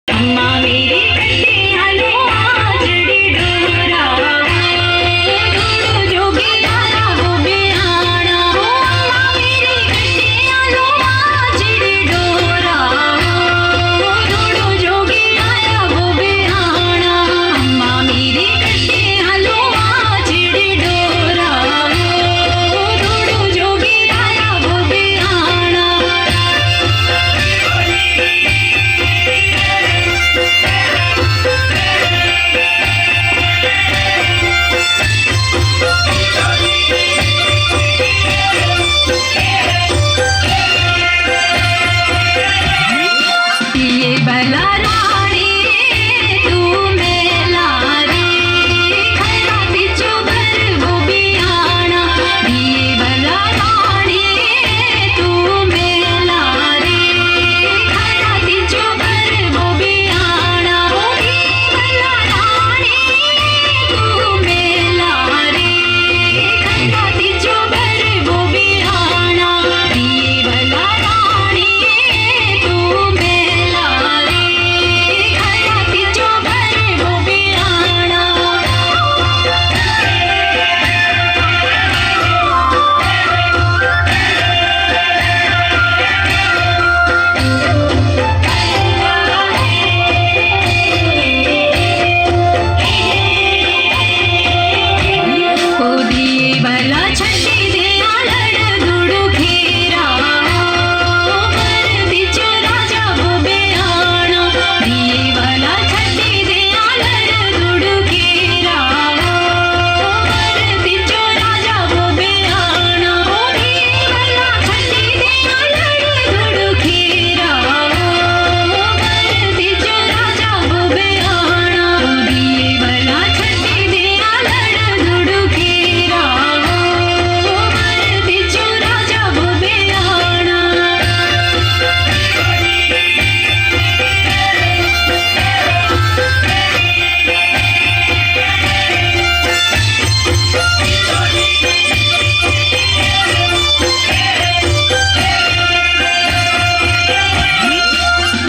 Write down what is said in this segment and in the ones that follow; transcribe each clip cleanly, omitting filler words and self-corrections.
अम्मा मेरी कटे आलो आजड़ी डोरा जोगी आया वो बिहाना। अम्मा मेरी कटे आलो आजड़ी डोरा जोगी आया वो बिहाना। अम्मा मेरी कटे आलो आजड़ी डोरा जोगी आया वो बिहाना। ये भला रानी तू मेला रे खरा बिचो भर वो बिहाना। ये भला रानी तू मेला रे खरा बिचो भर वो बिहाना। ये भला रानी तू मेला रे खरा बिचो भर वो बिहाना। ये भला रानी तू मेला रे खरा बिचो भर वो बिहाना। दिए भला छठी दे आलड़ दुड़ू खेरा पर बिचो राजा वो बिहाना। दिए भला छठी दे आलड़ दुड़ू खेरा पर बिचो राजा वो बिहाना। दिए भला छठी दे आलड़ दुड़ू खेरा पर बिचो राजा वो बिहाना। दिए भला छठी दे आलड़ दुड़ू खेरा पर बिचो राजा वो बिहाना।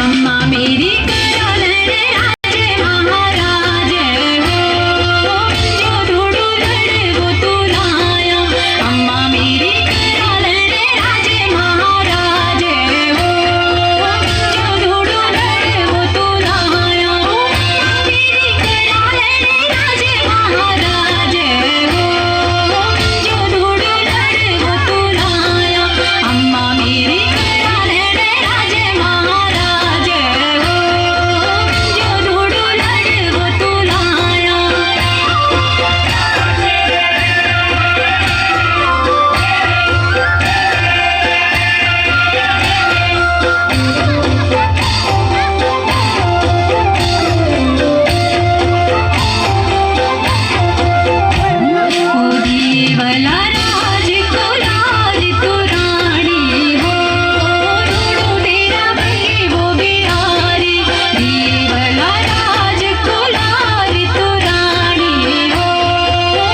अम्मा मेरी करालन राजे महाराज हो जो ढूंढू लड़ वो तू लाया। अम्मा मेरी करालन राजे महाराज हो जो ढूंढू लड़ वो तू लाया। अम्मा मेरी करालन राजे महाराज हो जो ढूंढू लड़ वो तू लाया। अम्मा मेरी करालन राजे महाराज हो जो ढूंढू लड़ वो तू लाया। दिए भला राज को लाज तो रानी हो ढूंढू तेरा बंगी वो बिहारी। दिए भला राज को लाज तो रानी हो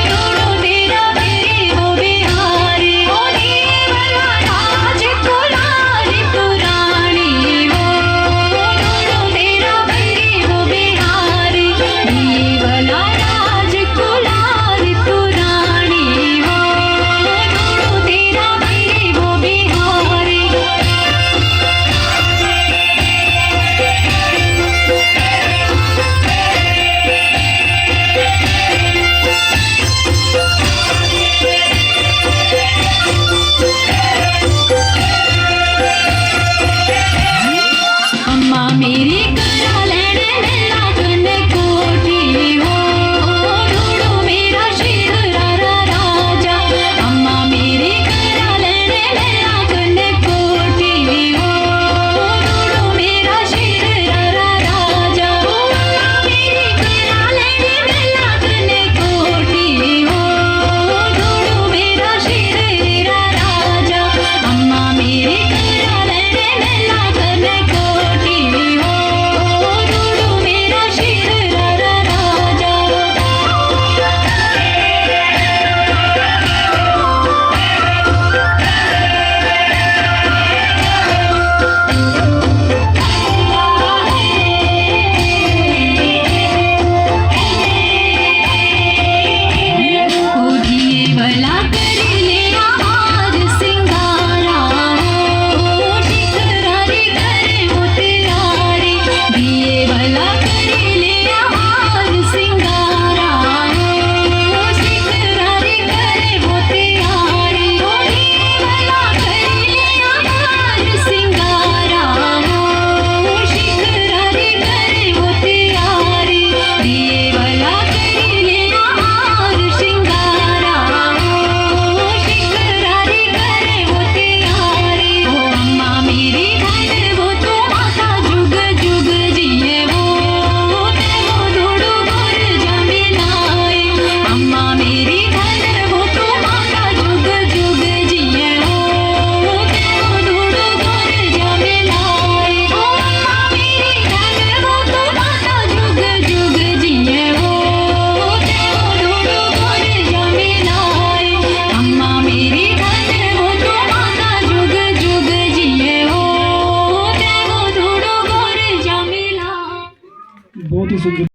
ढूंढू तेरा बंगी वो बिहारी। दिए भला राज को लाज तो रानी हो ढूंढू तेरा बंगी वो बिहारी। दिए भला राज को लाज तो रानी हो ढूंढू तेरा बंगी वो बिहारी। अम्मा मेरी करालन मेला कने कोठी हो ढूंढू मेरा शिवरारा राजा। अम्मा मेरी करालन मेला कने कोठी हो ढूंढू मेरा शिवरारा राजा। अम्मा मेरी करालन मेला कने कोठी हो ढूंढू मेरा शिवरारा राजा। अम्मा मेरी करालन मेला कने कोठी हो अतिशय